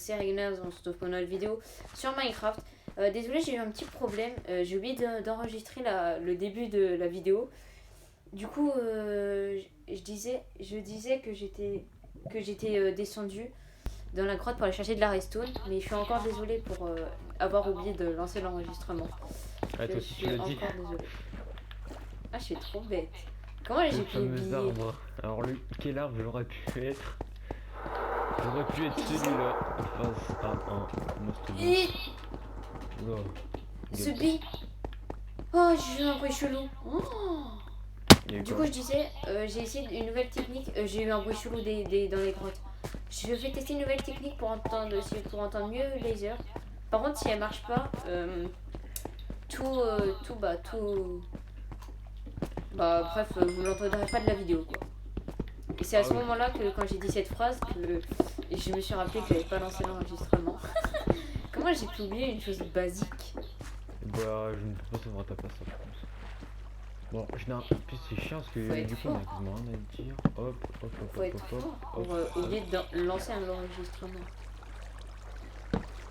c'est Regnaz, on se retrouve pour une autre vidéo sur Minecraft. Désolé, j'ai eu un petit problème, j'ai oublié d'enregistrer le début de la vidéo. Du coup, je disais que j'étais descendu dans la grotte pour aller chercher de la redstone, mais je suis encore désolé pour avoir oublié de lancer l'enregistrement. Ah, toi Je aussi tu suis l'as dit. encore désolé. Ah, je suis trop bête. Comment j'ai Le pu fameux oublier? arbre. Alors quel arbre j'aurais pu être? J'aurais pu être celui-là face à un mastodonte. Et Oh, ce gueule. bi. Oh, j'ai eu un bruit chelou. Oh. Et Du quoi? coup, je disais, j'ai essayé une nouvelle technique. J'ai eu un bruit chelou dans les grottes. Je vais tester une nouvelle technique pour entendre mieux le laser. Par contre, si elle marche pas, bref, vous l'entendrez pas de la vidéo, quoi. Et c'est à ce oui. moment-là que, quand j'ai dit cette phrase, que je me suis rappelé que j'avais pas lancé l'enregistrement. Comment j'ai pu oublier une chose basique? Bah, je ne peux pas savoir ta place, je pense. Bon, en plus c'est chiant parce que Faut être du coup on a fort. quasiment rien à dire. Hop, hop, hop, Faut hop, être hop, fort hop, pour hop. oublier de lancer un enregistrement.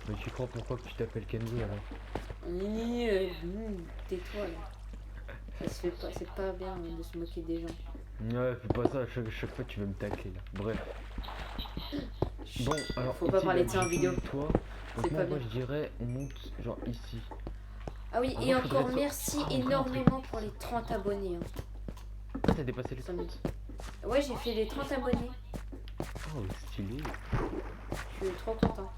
Mais tu crois pourquoi que tu t'appelles Kenzo alors? Tais-toi là. Ça se fait pas, c'est pas bien de se moquer des gens. Ouais, fais pas ça, chaque fois tu veux me tacler là. Bref. Bon, alors. Faut pas ici, parler là, de ça en du vidéo. coup, toi, C'est donc pas moi bien. je dirais on monte genre ici. Ah oui, En et vrai, encore faudrait merci encore un énormément pour les 30 abonnés. Hein. Ah, t'as dépassé les Ça me- 30. Ouais, j'ai fait les 30 abonnés. Oh, stylé. Je suis trop content.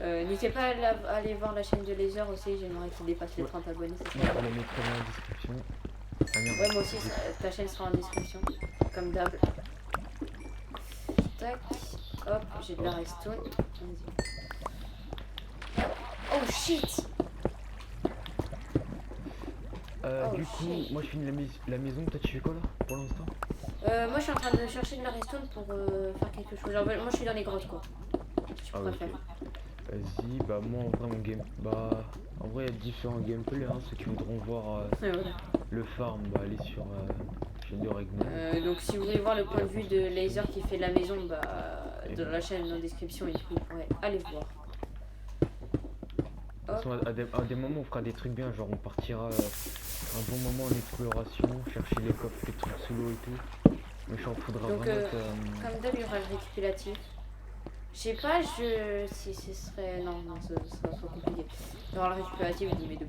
N'hésitez pas à aller voir la chaîne de Laser aussi, j'aimerais qu'il dépasse les 30 abonnés. Ça On serait va bien. la mettre dans la description. Ah merde. Ouais, moi aussi, ta chaîne sera en description, comme d'hab. Tac, hop, j'ai de la redstone. Vas-y. Oh shit! Oh, Du coup, shit. moi je finis la maison. Toi tu fais quoi là pour l'instant? Moi je suis en train de chercher de la redstone pour faire quelque chose. Genre, moi je suis dans les grottes quoi. Si tu Ah, préfères. ok. Vas-y, bah moi en vrai mon game. Bah en vrai il y a différents gameplays. Hein. Ceux qui voudront voir Ouais, voilà. le farm, bah allez sur chaîne de Regnaz. Donc si vous voulez voir le point de vue de Laser qui fait la maison, bah Et dans bon. la chaîne en description et tout, vous pourrez aller voir. De toute façon, à des moments on fera des trucs bien, genre on partira un bon moment en exploration, chercher les coffres, les trucs sous l'eau et tout. Mais j'en faudra Donc, vraiment comme d'hab, il y aura le récapitulatif. Je sais pas, si ce serait. Non, ce serait trop compliqué. Il y aura le récapitulatif, mais de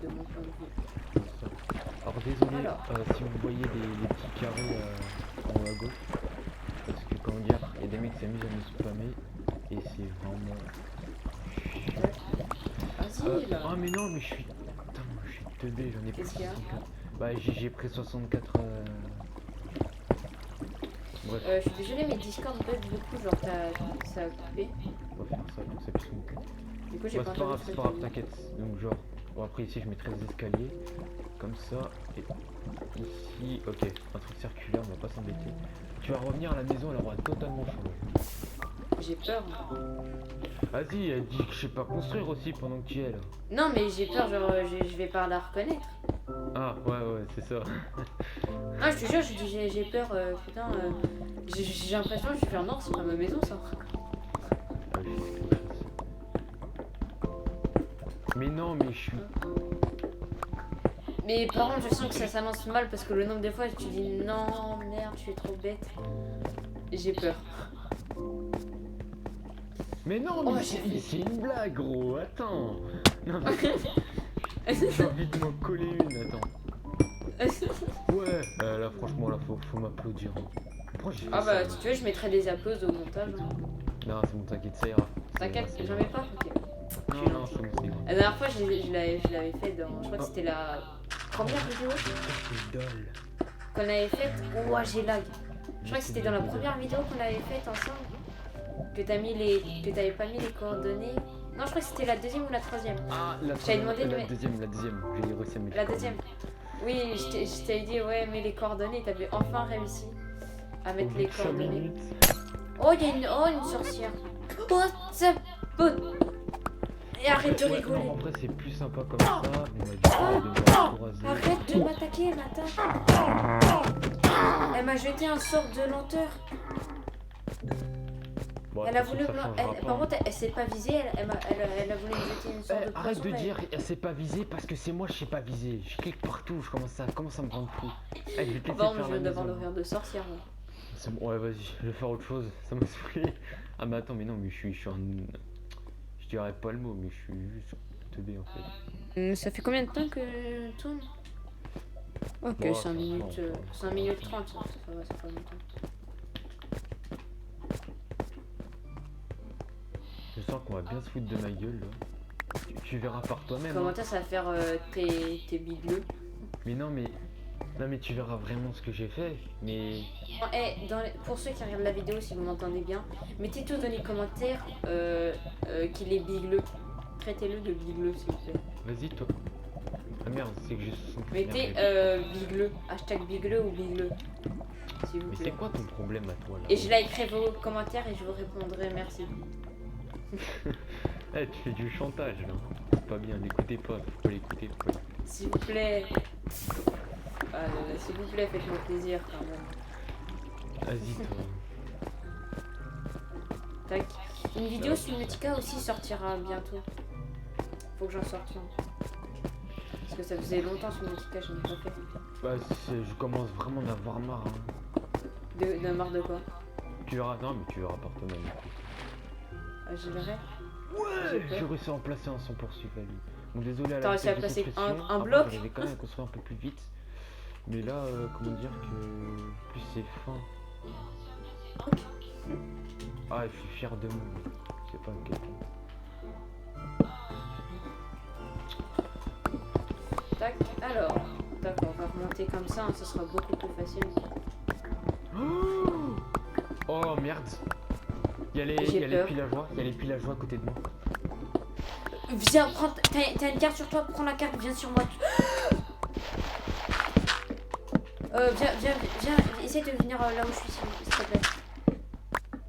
mon point de vue. comme ça. Alors désolé Alors. si vous voyez les petits carrés en haut à gauche, parce que comment dire, il y a des mecs qui s'amusent à me spammer et c'est vraiment Vas-y là. ah mais non mais je suis teubé, j'en ai pris Qu'est-ce qu'il y a 64. Bah j'ai pris 64 bref, Je suis désolée, mais Discord bug beaucoup, genre ça a coupé. on va faire ça donc ça puisse mon cul. Du coup, j'ai Bah, pas c'est pas grave, entendu c'est ce pas que grave, tu as dit. t'inquiète. Donc genre, bon après ici je mettrai les escaliers, comme ça, et ici, ok, un truc circulaire, on va pas s'embêter. Tu vas revenir à la maison, elle aura totalement changé. J'ai peur. Vas-y, elle dit que je sais pas construire aussi pendant que tu y es là. Non, mais j'ai peur, genre je vais pas la reconnaître. Ah ouais, c'est ça. Ah, je te jure, je dis j'ai peur, putain. J'ai l'impression que je vais faire non, c'est pas ma maison ça. Ah, mais non, mais je suis... Mais par contre, je sens que ça s'annonce mal parce que le nombre de fois tu dis non, merde, je suis trop bête. J'ai peur. Mais non, Oh, mais j'ai c'est une blague gros, attends. Non mais... J'ai envie de m'en coller une, attends. Ouais, là franchement, là faut m'applaudir. Pourquoi j'ai fait Ah bah, ça, si tu veux, je mettrai des applauses au montage. Hein. Non, c'est bon, t'inquiète, ça ira. T'inquiète, C'est j'en bon. mets pas. Ok. Non, c'est bon, c'est bon. La dernière fois, je l'avais fait dans. Je crois que c'était la première vidéo C'est dole. qu'on avait faite. Ouah, j'ai lag. Je crois que c'était dans la première vidéo qu'on avait faite ensemble. Que t'avais pas mis les coordonnées. Non, je crois que c'était la deuxième ou la troisième. Ah, J'avais demandé de la mettre. deuxième, j'ai réussi à mettre La les deuxième. Oui, je t'avais dit, ouais, mets les coordonnées. T'avais enfin réussi à mettre les coordonnées. Oh, il y a une sorcière. Oh, ça. Et arrête de rigoler. Non, en vrai, c'est plus sympa comme ça. On va devoir croiser. Arrête de m'attaquer, elle m'attaque. Elle m'a jeté un sort de lenteur. Bon, Elle a de toute voulu façon, ça me... changera Par pas. contre, elle s'est pas visée, elle a voulu me jeter une sorte de Arrête poison. de mais- dire, elle s'est pas visée parce que c'est moi, je sais pas viser. Je clique partout, commence à me rendre fou. Eh, je vais te laisser Bon, faire je la viens d'avoir le maison. rire de sorcière. Là. C'est bon, ouais, vas-y, je vais faire autre chose. Ça m'a saoulé. Ah, mais attends, mais non, mais je suis un. Je dirais pas le mot, mais je suis juste teubé en fait. Ça fait combien de temps que je tourne? Ok, Bon, 5 minutes, non, 5 minutes 30, ça va, ça fait longtemps. Je sens qu'on va bien se foutre de ma gueule là. Tu verras par toi-même. Comment Hein. ça va faire tes bigleux? Mais non, mais. Non, mais tu verras vraiment ce que j'ai fait. Mais. Pour ceux qui regardent la vidéo, si vous m'entendez bien, mettez tout dans les commentaires qu'il est bigleux. Traitez-le de bigleux, s'il vous plaît. Vas-y, toi. Ah merde, c'est que j'ai. Mettez bigleux, hashtag bigleux ou bigleux, s'il vous Mais plaît. c'est quoi ton problème à toi là? Et je likerai vos commentaires et je vous répondrai merci. Eh, tu fais du chantage là. C'est pas bien, l'écoutez pas. Faut pas l'écouter, faut pas l'écouter. S'il vous plaît. Ah là là, s'il vous plaît, faites-moi plaisir quand même. Vas-y, toi. Tac. Une vidéo sur Nautica aussi sortira bientôt. Faut que j'en sorte une. Parce que ça faisait longtemps sur Nautica, je n'ai pas fait. Bah, je commence vraiment d'en avoir marre. Hein. De marre de quoi? Tu verras, non, mais tu verras par toi-même. Ah, je verrai. Ouais, j'ai réussi à en placer un sans poursuivre la vie. Bon, désolé à T'as la réussi à vitesse de placer construction. un Avant, bloc? j'arrivais quand même à construire un peu plus vite. Mais là, comment dire que plus c'est fin. Ah, je suis fier de moi. C'est pas un quelqu'un. Tac. Alors, tac, on va remonter comme ça, hein, ce sera beaucoup plus facile. Oh merde. Il y a les peur. villageois, il y a les villageois à côté de moi. Viens, prends. T'as une carte sur toi, prends la carte, viens sur moi. Viens, essaye de venir là où je suis, s'il te plaît.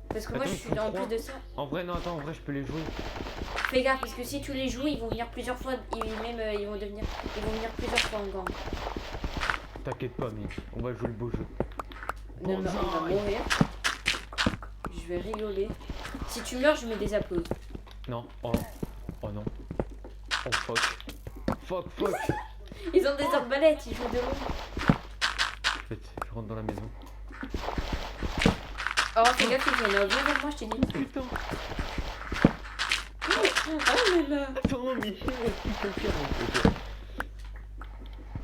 Parce que moi, Attends, je ils suis sont en trois. plus de ça. En vrai, non, attends, en vrai, je peux les jouer. Fais gaffe, parce que si tu les joues, ils vont venir plusieurs fois. Ils vont venir plusieurs fois en gang. T'inquiète pas, mec, on va jouer le beau jeu. Non, non, on va mourir. Je vais rigoler. Si tu meurs, je mets des applaudissements. Non, oh non. Oh fuck. Fuck. Ils ont des arbalètes, ils jouent de loin. Je rentre dans la maison. Alors fais gaffe, ils viennent. Viens vers moi, je t'ai dit. Putain. Oh là là. Attends, mais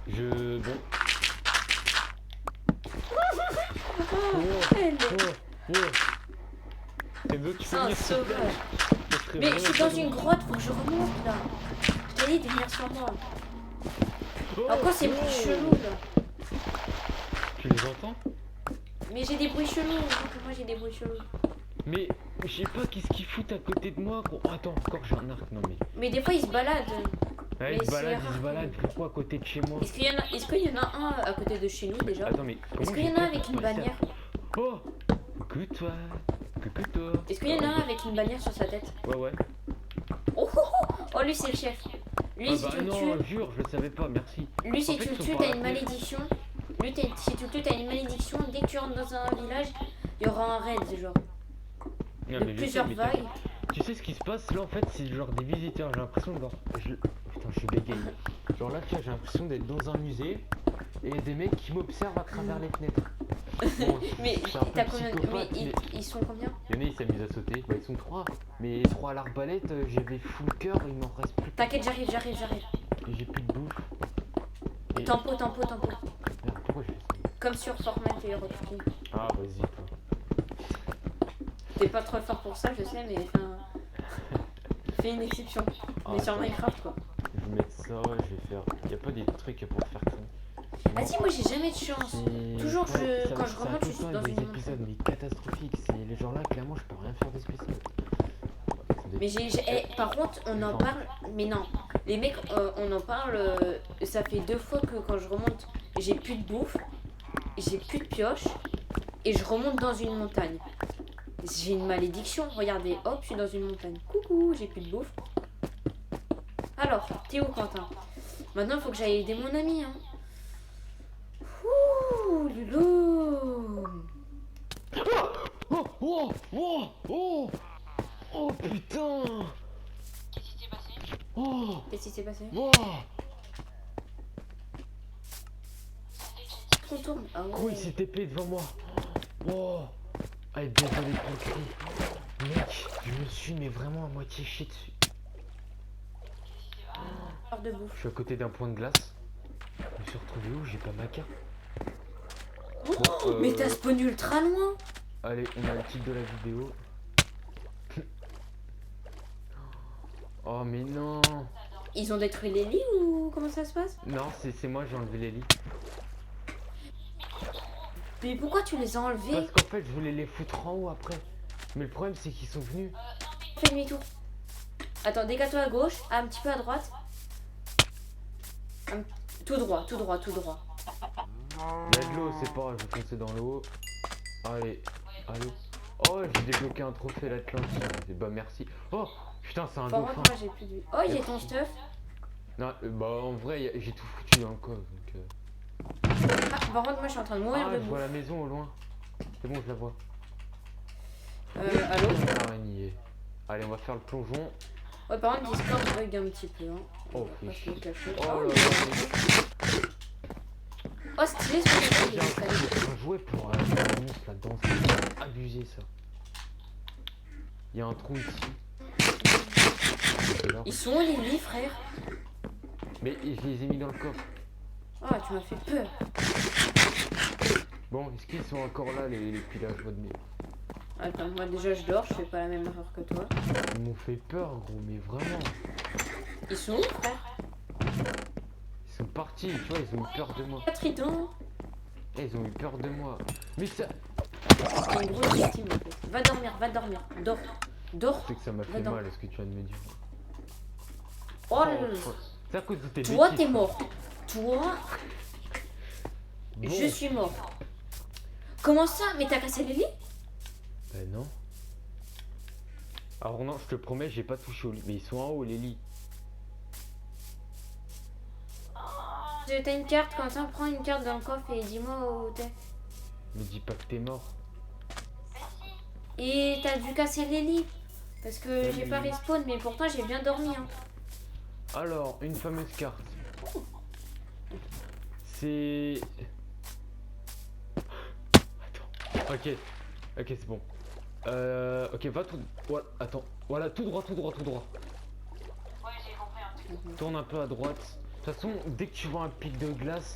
je... Bon. Elle. Enzo, tu C'est peux un venir s'il te plaît? sauvage. Je serais Mais je vraiment suis dans très une content. grotte, faut que je remonte là. Je t'ai dit de venir sur moi. Oh, Encore ces bruits chelous là. Tu les entends? Mais j'ai des bruits chelous. Moi j'ai des bruits chelous. Mais je sais pas qu'est-ce qu'ils foutent à côté de moi, gros. Attends, encore j'ai un arc, non mais... Mais des fois ils se baladent. Ouais, Mais ils se c'est baladent, rare. pourquoi à côté de chez moi? Est-ce qu'il y en a un à côté de chez nous déjà? Attends, mais Est-ce comment qu'il y en j'ai a fait avec pour une passer à- bannière? Oh! Coucou toi! Coucou toi! Est-ce qu'il y en a un avec une bannière sur sa tête? Ouais. Oh lui c'est le chef. Lui Ah si bah tu le non, tues, jure, je le savais pas, merci. lui si En fait, tu le ils sont tues pas t'as une ratés. malédiction. Lui si tu le tues t'as une malédiction. Dès que tu rentres dans un village, il y aura un raid genre. Non, De mais je plusieurs sais, mais vagues. tu sais ce qui se passe là en fait, c'est genre des visiteurs, j'ai l'impression de voir. Putain, je suis bégaye. Genre là, tu vois, j'ai l'impression d'être dans un musée et il y a des mecs qui m'observent à travers les fenêtres. Bon, Mais c'est un peu t'as combien? psychopathe, Mais ils sont combien? Il y en a, ils s'amusent à sauter. Bah, ils sont 3. Mais 3 à l'arbalète, j'avais full cœur, il m'en reste plus. T'inquiète, j'arrive. Et j'ai plus de bouffe. Et... Tempo. Merde, pourquoi je fais ça? Comme sur Fortnite et Rocket. Ah, vas-y, toi. T'es pas trop fort pour ça, je sais, mais enfin. Fais une exception. Ah, Mais sur attends. Minecraft quoi. Je vais mettre ça, je vais faire. Y a pas des trucs pour faire ça. Ah si, moi j'ai jamais de chance. Toujours quand je remonte, je suis dans des une épisodes mais catastrophiques. C'est les gens là, clairement, je peux rien faire de spécial. Mais par contre, on en parle. Mais non, les mecs, on en parle. Ça fait 2 fois que quand je remonte, j'ai plus de bouffe, j'ai plus de pioche, et je remonte dans une montagne. J'ai une malédiction. Regardez, hop, je suis dans une montagne. Coucou, j'ai plus de bouffe. Alors, t'es où, Quentin? Maintenant, il faut que j'aille aider mon ami. Hein. Ouh, Lulu. Oh Oh, oh, oh, oh, oh, putain. Qu'est-ce qui s'est passé? Oh, Qu'est-ce qui s'est passé? oh. On tourne. Ah Gros, ouais. il s'est TP devant moi. Oh. Ah, désolé pour le cri. Mec, je me suis mais vraiment à moitié chié dessus. Hors de bouffe. Je suis à côté d'un point de glace. Je me suis retrouvé où? J'ai pas ma carte. Oh, mais t'as spawn ultra loin. Allez, on a le titre de la vidéo. Oh mais non. Ils ont détruit les lits ou comment ça se passe? Non, c'est moi, j'ai enlevé les lits. Mais pourquoi tu les as enlevés? Parce qu'en fait, je voulais les foutre en haut après. Mais le problème, c'est qu'ils sont venus. Fais demi-tour. Attends, décale-toi à gauche, un petit peu à droite. Tout droit, tout droit, tout droit. Il y a de l'eau, c'est pas grave, je vais foncer dans l'eau. Allez, allô. Oh, j'ai débloqué un trophée l'Atlantide. Bah merci. Oh, putain, c'est un Par dauphin. contre, moi j'ai plus de vie. Oh, il y a ton stuff. Non, bah en vrai, j'ai tout foutu dans le coffre. Donc, Ah, par contre, moi je suis en train de mourir Ah, de je vois bouffe. la maison au loin. C'est bon, je la vois. Allô? Araignée. Allez, on va faire le plongeon. Ouais, par contre, Discord bug un petit peu. Hein. Oh, On va pas se le cacher. Oh Oh, là là. oh, stylé ce que J'ai un jouet pour la monstre là-dedans. C'est abusé ça. Il y a un trou ici. Et là- Ils sont où les lits, frère? Mais je les ai mis dans le coffre. Ah, tu m'as fait peur. Bon, est-ce qu'ils sont encore là les pillages de mes... Attends, moi déjà je dors, je fais pas la même erreur que toi. Ils m'ont fait peur gros, mais vraiment. Ils sont où, frère? Ils sont partis, tu vois, ils ont eu peur de moi. Trident. Eh, ils ont eu peur de moi. Mais ça... C'est une grosse victime en fait. Va dormir, va dormir. Dors. Dors. C'est que ça m'a fait Va-t'en. mal, ce que tu viens de me dire. Oh là là. C'est à cause de tes Toi, bêtises, t'es mort. Toi, Bon. je suis mort. Comment ça? Mais t'as cassé les lits? Ben non. Alors non, je te promets, j'ai pas touché au lit. Mais ils sont en haut, les lits. T'as une carte, comme ça, prends une carte dans le coffre et dis-moi où t'es. Me dis pas que t'es mort. Et t'as dû casser les lits. Parce que Oui, j'ai oui, pas oui. respawn, mais pourtant j'ai bien dormi. Hein. Alors, une fameuse carte. C'est... Attends. Ok. Ok, c'est bon. Ok, va tout... Voilà, attends. Voilà, tout droit, tout droit, tout droit. Ouais, j'ai compris un truc. Tourne un peu à droite. De toute façon, dès que tu vois un pic de glace,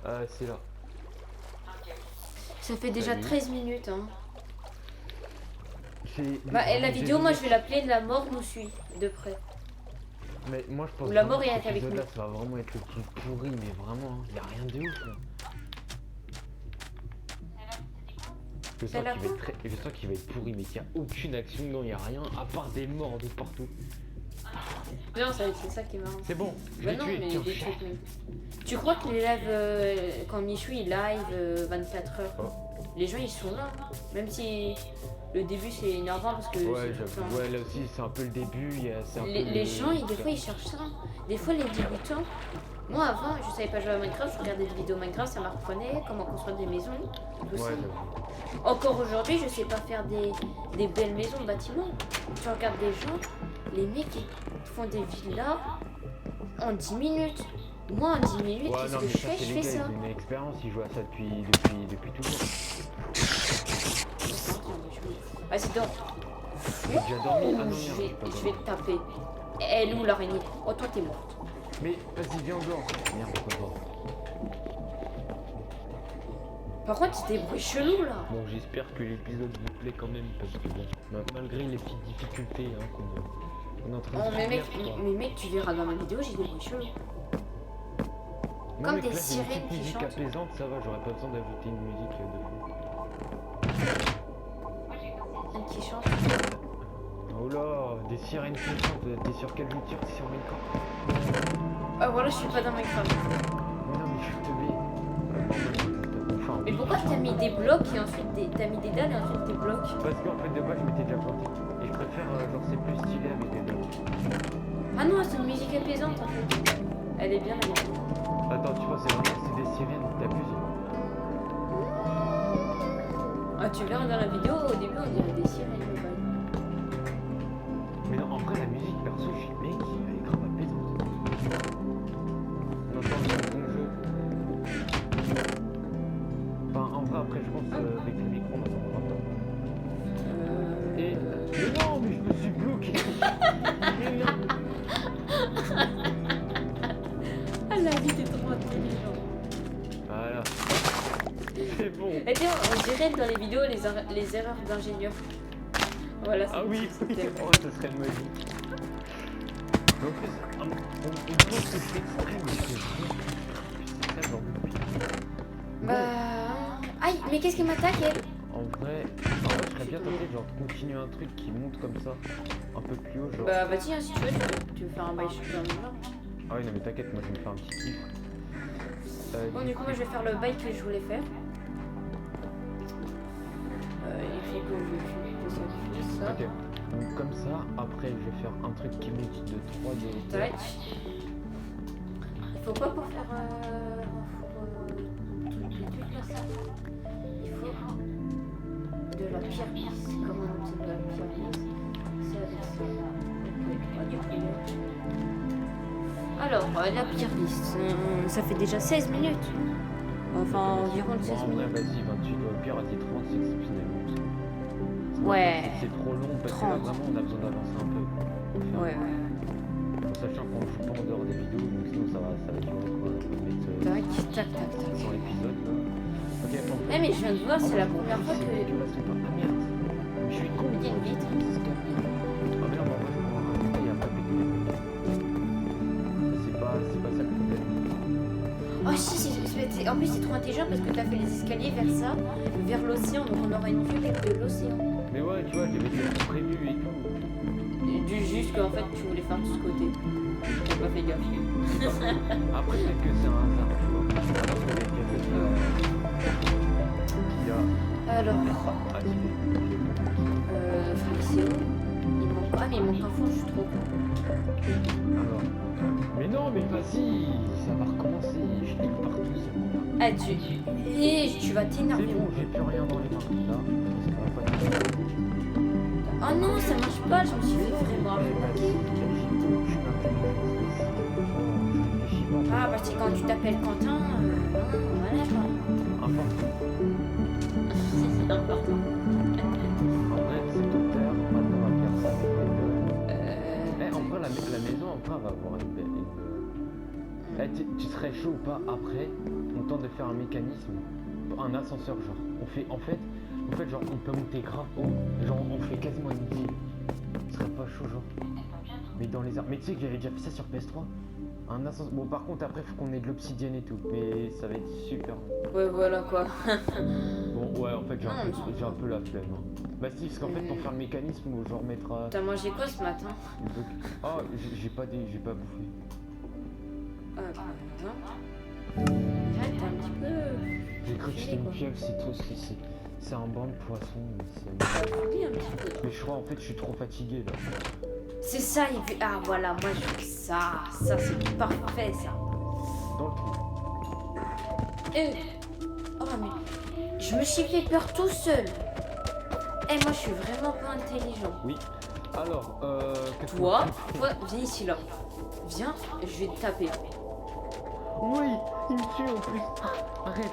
c'est là. Ok. Ça fait déjà Salut. 13 minutes. Hein. Bah, Et la vidéo, moi je vais l'appeler La mort nous suit de près. Mais moi je pense Ou la vraiment mort que est cet avec épisode-là, nous. ça va vraiment être le plus pourri, mais vraiment, il a rien de ouf. Là. Je Ça a sens l'air qu'il va être très... je sens qu'il va être pourri, mais qu'il n'y a aucune action dedans, il n'y a rien, à part des morts de partout. Non, c'est ça qui est marrant. C'est bon, je Bah vais non, tuer, mais tiens. des trucs, mec. Tu crois que les lives, quand Michou il live 24 heures, Oh. les gens ils sont là. Même si le début c'est énervant parce que Ouais, c'est tout le j'avoue, temps- ouais, là aussi c'est un peu le début, c'est un Les, peu les le- gens, des fois, ils cherchent ça. Des fois, les débutants. Moi, avant, je savais pas jouer à Minecraft. Je regardais des vidéos Minecraft, ça m'apprenait comment construire des maisons. Tout ça. Ouais, j'avoue. Encore aujourd'hui, je sais pas faire des belles maisons, bâtiments. Tu regardes des gens, les mecs, ils font des villas en 10 minutes. Moi, en 10 minutes, Ouais, qu'est-ce non, que mais je ça fais? c'est Je les fais gars, ça. ils ont une expérience, ils jouent à ça depuis toujours. Vas-y, dors. J'ai déjà dormi, ah non, merde, je j'ai vais, pas je vais dormi. te taper. Elle est où l'araignée? Oh, toi, t'es morte. Mais vas-y, viens dehors. Merde, je peux pas. Par contre, c'est des bruits chelous là. Bon, j'espère que l'épisode vous plaît quand même, parce que bon, malgré les petites difficultés hein, qu'on est en train Oh, de mais mec, subir, quoi. mais mec, tu verras dans ma vidéo, j'ai des bruits chelous. Non, comme mais des là, j'ai une sirènes petite qui musique chantent. apaisante, ça va, j'aurais pas besoin d'ajouter une musique de fond. Un qui chante. Oh là, des sirènes qui chantent, t'es sur quel jeu tu tires? T'es sur Minecraft? Ah voilà, je suis pas dans Minecraft. Mais non, mais je suis teubé. Enfin, Mais oui. pourquoi t'as mis des blocs et ensuite t'as mis des dalles et ensuite des blocs? Parce qu'en fait, de base, je m'étais déjà planté. Et je préfère, genre, c'est plus stylé avec des blocs. Ah non, c'est une musique apaisante en fait. Elle est bien la musique. Attends, tu vois, c'est vraiment, c'est des sirènes, t'abuses. Ah, tu verras dans la vidéo, au début on dirait des sirènes le bail. Mais non, en vrai, la musique, perso, je suis mec, elle est grave apaisante. On entend le son de ton jeu. Enfin, en vrai, après, je pense avec le micro, on entendra pas. Et. Mais non, mais je me suis bloqué. Mais non. Ah la vie, t'es trop intelligent. Voilà. C'est bon. Et tiens, on dirait dans les vidéos les erreurs d'ingénieur. Voilà, Ah oui, c'était- oui, oh, ça serait magique. Mais en plus, on pense que c'est exprès, mais c'est vrai. C'est ça, genre de pire. Bah. Aïe, mais qu'est-ce qui m'attaque elle? En vrai, je serais bien tenté de genre continuer un truc qui monte comme ça, un peu plus haut, genre. Bah, vas-y, hein, si tu veux, tu veux faire un bail super là. Ah oui, non, mais t'inquiète, moi je vais me faire un petit kiff. Bon, du coup, moi je vais faire le bail que je voulais faire. Il faut que je fasse ça. Ok, donc comme ça, après je vais faire un truc qui monte de 3 de hauteur. Tac. Il faut quoi pour faire les trucs là, ça? Il faut de la pierre lisse. Comment on obtient de la pierre lisse? C'est avec ça. Ok, alors, la pierre lisse, ça fait déjà 16 minutes. Enfin, environ Bon, 16 en vrai, minutes. vas-y, 28, au pire, à 30, c'est exceptionnellement. Ouais. C'est trop long, parce que là 30. vraiment on a besoin d'avancer un peu. Ouais. En sachant qu'on joue pas en dehors des vidéos, donc sinon ça va durer quoi. On peut mettre Tac, tac, tac, tac. 100 épisodes là. Ok, bon. Eh, mais je viens de voir, c'est la première fois que. Ah merde. Mais je suis con. Il y a une vitre. Ah mais non, mais en vrai, je prends un il y a pas de c'est pas ça le problème. Oh si, en plus c'est trop intelligent parce que t'as fait les escaliers vers ça, vers l'océan, donc on aura une vue de l'océan. Mais ouais, tu vois, j'avais déjà prévu et tout. Du juste qu'en fait tu voulais faire de ce côté. J'ai pas fait gaffe. Après peut-être que c'est un hasard, tu vois. Alors que les il y a. Alors, Ah, si. c'est où? Il manque. Ah mais il manque un fond, je suis trop con. Alors. Mais non, mais vas-y, ça va recommencer. Je clique partout, c'est bon. Ah tu vas C'est t'énerver. bon, j'ai plus rien dans les mains. Là, ça va pas du tout. Oh non, ça marche pas, je me suis fait vraiment arnaquer. Ah bah c'est quand tu t'appelles Quentin, voilà quoi. Important. C'est important. En vrai, c'est ton père. Maintenant, on va faire ça avec les deux. En vrai, la maison, en vrai, va avoir une belle. Tu serais chaud ou pas après? On tente de faire un mécanisme, un ascenseur, genre. En fait, genre, on peut monter grave haut. Genre, on fait quasiment une ville. Ce serait pas chaud, genre. Mais dans les arbres. Mais tu sais que j'avais déjà fait ça sur PS3. Un ascenseur. Bon, par contre, après, faut qu'on ait de l'obsidienne et tout. Mais ça va être super. Ouais voilà quoi. Bon, ouais, en fait, j'ai Non, un peu la flemme. Hein. Bah, si, parce qu'en fait, pour faire le mécanisme, faut genre mettre. T'as mangé quoi ce matin? Oh, j'ai pas bouffé. Non. Arrête un petit peu. J'ai cru que c'était une pieuvre, c'est tout. C'est un banc de poisson. Oui, un petit peu. Mais je crois, en fait, je suis trop fatigué là. C'est ça, il fait. Ah voilà, moi je veux ça. Ça c'est parfait ça. Dans le trou. Oh mais. Je me suis fait peur tout seul. Eh moi je suis vraiment pas intelligent. Oui. Alors, qu'est-ce Toi, viens ici là. Viens, je vais te taper. Oui, il me tue en plus. Arrête,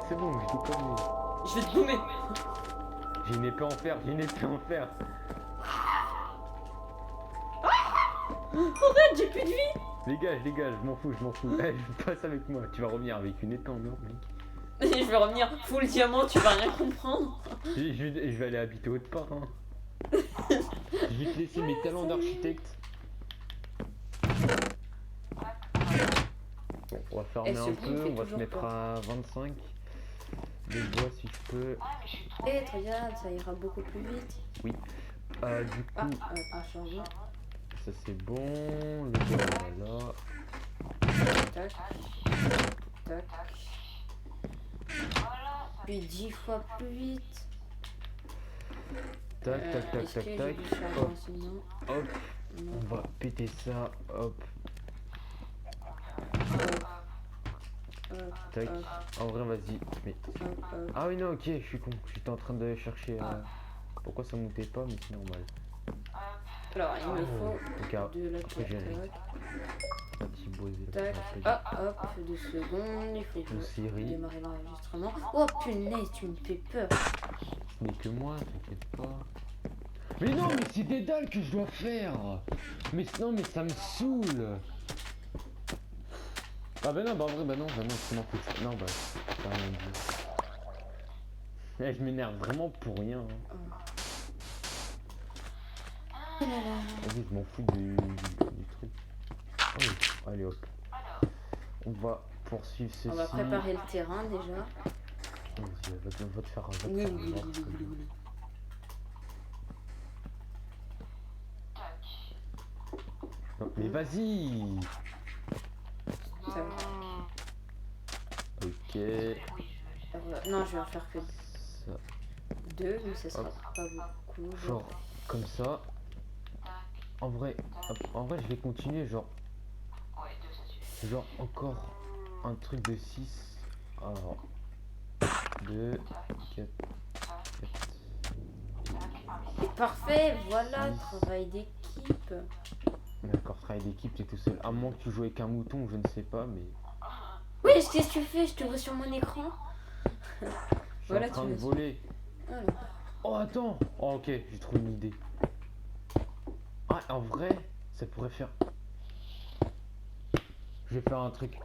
c'est bon, je t'ai connu. Je vais te gommer. J'ai une épée en fer. Regarde, j'ai plus de vie. Dégage, je m'en fous. Eh, passe avec moi, tu vas revenir avec une épée en or, mec. Je vais revenir full diamant, tu vas rien comprendre. Je vais aller habiter autre part, hein. Je vais te laisser mes talents d'architecte. Bon, on va fermer ce un bruit peu, me fait on va se toujours mettre peur. à 25. Les bois si je peux. Regarde, ça ira beaucoup plus vite. Du coup, un changement. ça c'est bon. Le bois voilà. Tac. Tac. Puis 10 fois plus vite. Tac. Est-ce que j'ai du charbon Hop, sinon? hop. Non. On va péter ça. Hop. Tac. hop, En vrai, vas-y. Mais... hop. Ah oui, non, ok, je suis con. J'étais en train de chercher. Pourquoi ça montait pas, mais c'est normal. Alors, il me faut Ok, de la après j'ai tac, un petit boisé. tac, hop, 2 secondes, il faut que Une je série. démarrer l'enregistrement. Oh punaise, tu me fais peur. Ce n'est que moi, t'inquiète pas. Mais non, mais c'est des dalles que je dois faire. Mais non, mais ça me saoule. Ah bah non, bah en vrai, bah non, c'est non, non, bah, c'est pas rien dit. Eh, je m'énerve vraiment pour rien. Hein. Oh là là. Vas-y, je m'en fous du truc. Oh, allez hop. On va poursuivre ceci. On va préparer le terrain déjà. Vas-y, va te faire un Oui, vote. oui, oui, oui, oui, oui. Non, mais vas-y. Ça va. Ok. Non, je vais en faire que Ça. 2, mais ça sera Hop. pas beaucoup. Genre comme ça. En vrai, en vrai, je vais continuer. Genre encore un truc de 6. Alors 2, 4, 4. Parfait, voilà, Six. travail d'équipe. D'accord, travail d'équipe, t'es tout seul. À moins que tu joues avec un mouton, je ne sais pas, mais. Oui, qu'est-ce que tu fais? Je te vois sur mon écran. Je suis Voilà, en train tu de me- voler. Voilà. Oh, attends. Oh, ok, j'ai trouvé une idée. Ah, en vrai, ça pourrait faire. Je vais faire un truc.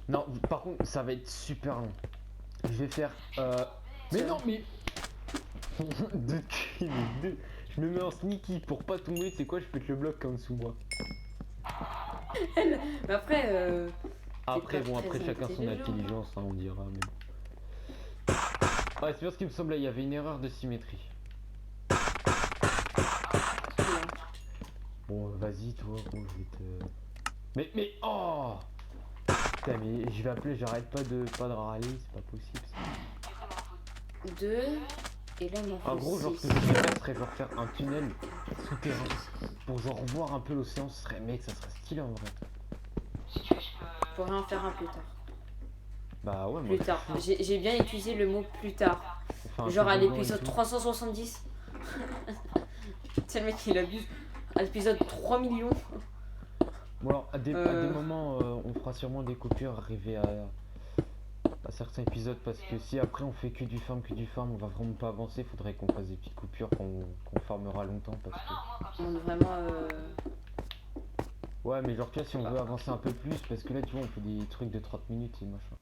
Non, par contre, ça va être super long. Je vais faire. Mais non, mais. Deux kills, deux. Je me mets en sneaky pour pas tomber. C'est quoi? Je pète le bloc en dessous moi. Mais après, Après, pas bon, très après, chacun son intelligent. intelligence, hein, on dira. Mais... Ouais, c'est bien ce qui me semblait. Il y avait une erreur de symétrie. Bon, vas-y, toi, gros, je vais te. Mais, oh! Putain, mais je vais appeler, j'arrête pas de râler, c'est pas possible ça. 2, et là, il m'en En faut gros, genre, ce 6. que je voudrais faire serait genre faire un tunnel souterrain pour genre voir un peu l'océan, ce serait, mec, ça serait stylé en vrai. Je pourrais en faire un plus tard. Bah ouais, moi. Plus tard. J'ai bien utilisé le mot plus tard. Enfin, Genre à toboggan et l'épisode tout. 370. C'est le mec qui l'abuse. À l'épisode 3 millions. Bon, alors, à des moments, on fera sûrement des coupures arriver à certains épisodes parce que si après on fait que du farm, on va vraiment pas avancer. Faudrait qu'on fasse des petites coupures qu'on farmera longtemps parce que. On est vraiment. Ouais, mais genre, tu vois, si on veut avancer un peu plus, parce que là, tu vois, on fait des trucs de 30 minutes et machin.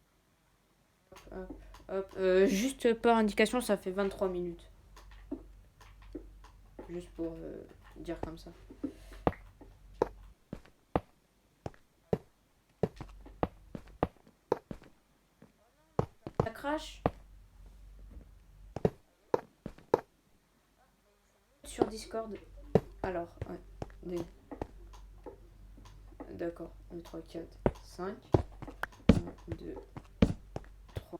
Hop. Juste par indication, ça fait 23 minutes. Juste pour dire comme ça. Ça crache. Sur Discord. Alors, ouais. D'accord. 1, 3, 4, 5. 1, 2, 3,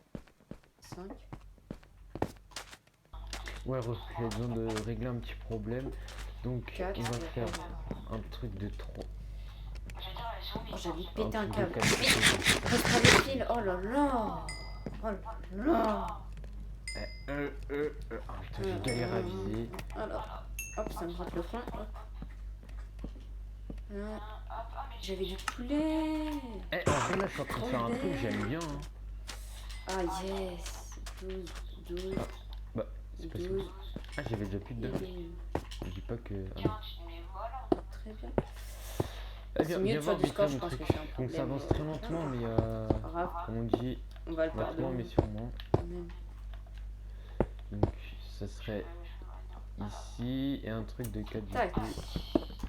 5. Ouais, j'ai besoin de régler un petit problème. Donc, 4. on va faire un truc de 3. Oh, j'avais pété un câble. truc de 4. Reprends le fil. Oh là là. Oh là là. Ah, putain, j'ai galéré à viser. Alors, hop, ça me gratte le frein. Hop. J'avais du poulet. Eh, en vrai, là, je suis en train de faire un truc, j'aime bien. Hein. Ah, yes. 12, 12. Ah, bah, c'est parce que. 12. Ah, j'avais déjà plus de 2. Je dis pas que. Ah, non. Très bien. Eh, C'est mieux sur voir vite Discord, fait je mon pense que truc. c'est un Donc, problème. ça avance très lentement, mais Grave, comme on dit, on va le lentement, pardonner. mais sûrement. quand même. Donc, ça serait ici et un truc de 4 Tac. vitesses.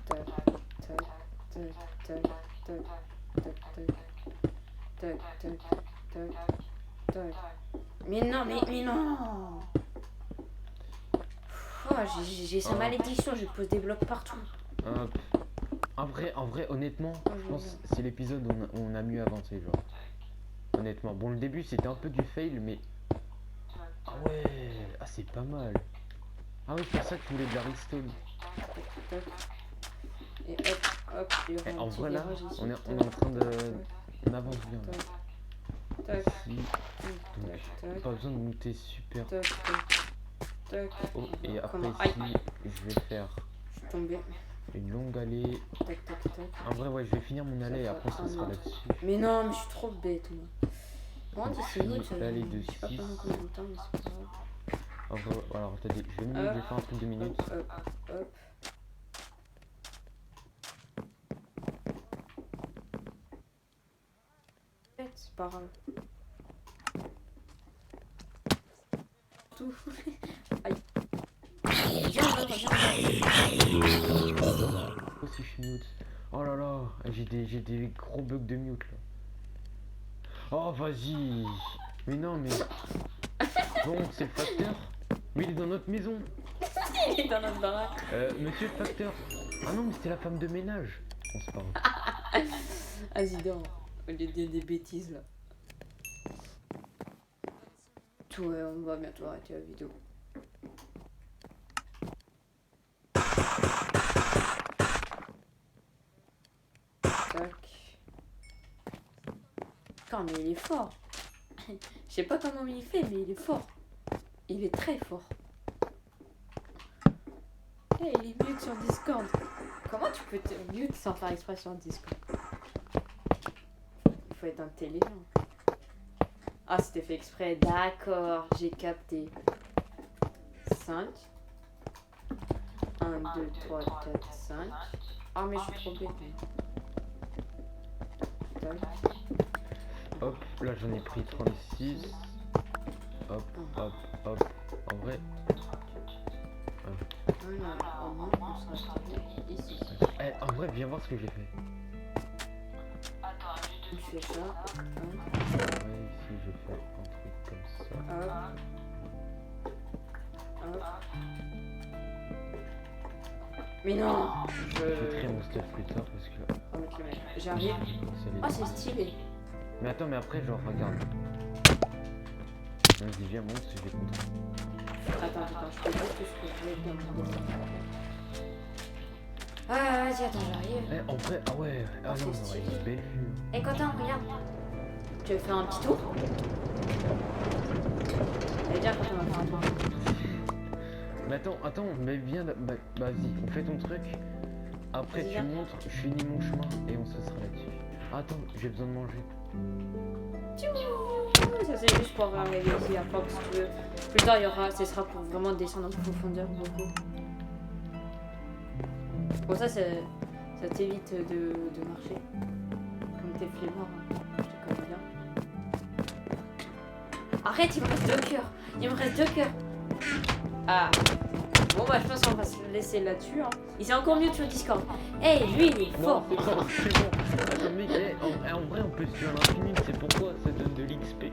Tac, tac, tac, tac, tac, tac, tac, tac, tac, tac. Mais non, mais non. Oh, j'ai sa malédiction, je pose des blocs partout. Hop. En vrai, honnêtement, je pense que c'est l'épisode où on a mieux avancé, genre. Honnêtement. Bon, le début, c'était un peu du fail, mais... Ah ouais, ah c'est pas mal. Ah oui, c'est pour ça que tu voulais de la redstone. Et hop, hop, il y aura Eh, un en petit vrai, là, virage ici. on est en train de... On avance bien. Tac, Ici. Donc, tac, pas besoin de monter super tac, tac. haut. Et après Comment? ici, je vais faire Je suis tombé. une longue allée. Tac, tac, tac. En vrai, ouais, je vais finir mon allée et après ça sera là-dessus. Mais non, mais je suis trop bête, moi. Moi, on dit c'est Puis, nul, ça. l'allée de Je sais pas 6. pendant combien de temps, mais c'est pas grave. En vrai, alors attendez, je vais faire un truc de minutes. Hop, hop, hop. C'est pas grave. Tout. Aïe. Viens, viens. Oh, si je suis mute. Oh là là, j'ai des gros bugs de mute là. Oh, vas-y. Mais non, mais. Bon, c'est le facteur. Mais il est dans notre maison. Il est dans notre baraque. Monsieur le facteur. Ah non, mais c'était la femme de ménage. Bon, c'est pas grave. Vas-y, dors. Au lieu de dire des bêtises là. Tout, ouais, on va bientôt arrêter la vidéo. Tac. Putain, mais il est fort. Je sais pas comment il fait, mais il est fort. Il est très fort. Hey, il est mute sur Discord. Comment tu peux te mute sans faire exprès sur Discord? Il faut être intelligent. Ah, c'était fait exprès. D'accord, j'ai capté. 5. 1, 2, 3, 4, 5. Ah, mais je suis trop bête. Tac. Hop, là j'en ai pris 36. Hop, hop, hop. En vrai. Voilà, au moins, on sera stable ici. Eh, en vrai, viens voir ce que j'ai fait. Attends, Je fais ça. Hop, Ouais, ici je fais un truc comme ça. hop. Hop. Mais non! Je vais créer mon stuff plus tard parce que. Ok, ouais. J'arrive. c'est les- Oh, c'est stylé. Mais attends, mais après, genre, regarde. Vas-y, viens, montre si j'ai compris. Attends, je peux pas tout ce que je voulais demander. Ah, vas-y, attends, j'arrive. Eh, en vrai, ah ouais, ah c'est non, on aurait stylé. une belle vue. Eh, Quentin, regarde. Tu veux faire un petit tour? Allez, viens, Quentin, on va faire un tour. Mais attends, mais viens, vas-y, on fait ton truc. Après, Vas-y, tu viens. montres, je finis mon chemin et on se sera là-dessus. Attends, j'ai besoin de manger. Ça, c'est juste pour arriver ici à Fox, si tu veux. Plus tard, ce sera pour vraiment descendre en profondeur beaucoup. Bon, ça t'évite de marcher. Comme t'es flemmard, hein. Je te connais bien. Arrête, il me reste 2 cœurs. Il me reste 2 cœurs. Ah. Bon, bah, je pense qu'on va se laisser là-dessus. Hein. Il s'est encore mieux sur Discord. Hey, lui, il est fort. Non, c'est bon, c'est bon. Attends, mec, en vrai, on peut se tuer à l'infini, c'est pourquoi ça donne de l'XP.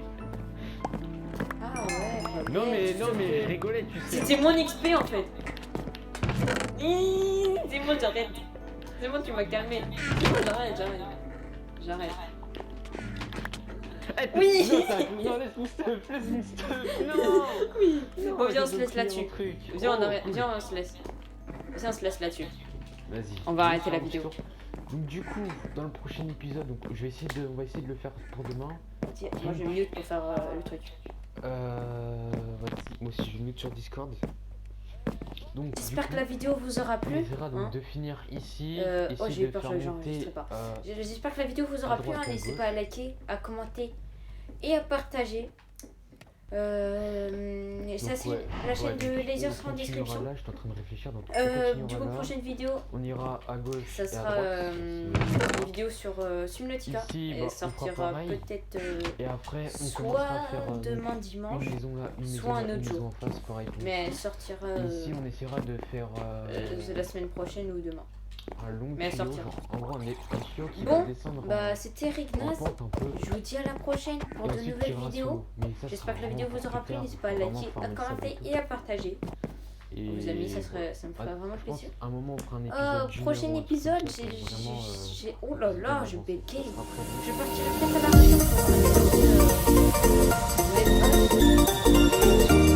Ah ouais. Non, mais je rigolais, tu sais. C'était mon XP en fait. C'est bon, j'arrête. C'est bon, tu m'as calmé. C'est bon, j'arrête. Eh, Oui. Non, laisse mon stuff, non. Oui. Non, Bon, viens, on j'ai se laisse oublié là-dessus. un truc. Viens, Oh, cool. viens, on se laisse. Viens, on se laisse là-dessus. Vas-y. On va arrêter la vidéo. Donc du coup, dans le prochain épisode, donc, on va essayer de le faire pour demain. Tiens, moi, je mute pour faire le truc. Vas-y, moi aussi je mute sur Discord. Donc, J'espère que la vidéo vous aura on plu. essaiera donc Hein. de finir ici. Oh, j'ai eu peur, faire j'enregistrais monter, pas. J'espère que la vidéo vous aura à plu. droite, Hein. à N'hésitez gauche. pas à liker, à commenter et à partager. Ça, c'est la chaîne de Laser sera en description. Là, je suis en train de réfléchir. Donc, Du coup, prochaine vidéo, on ira à gauche. ça et à sera droite. une vidéo sur Subnautica. Ici, Et bah, on sortira fera pareil. peut-être Et après, on soit commencera à faire demain dimanche, une maison là, une soit maison un là, autre une maison jour. en face, pareil. mais elle sortira Ici, on essaiera de faire la semaine prochaine ou demain. un long mais elle tuyau, sortira. genre, en gros, on est pas sûr qu'il Bon, va descendre Bah, c'était en Rignaz. pente un peu. Je vous dis à la prochaine pour Et de ensuite, nouvelles tirera vidéos. solo. Mais ça J'espère que sera la vidéo vraiment vous aura pour plu. plus N'hésitez pas à tard, liker, faut à vraiment commenter farmer ça et à partager. et Vos amis, ça me ferait je vraiment pense plaisir. à un moment on fera un épisode d'une Prochain heure ou un truc épisode, comme ça, pour vraiment, j'ai. Oh là là, vraiment je avancer. bégaye. Ça sera très bien. Je partirai peut-être à la recherche pour un épisode.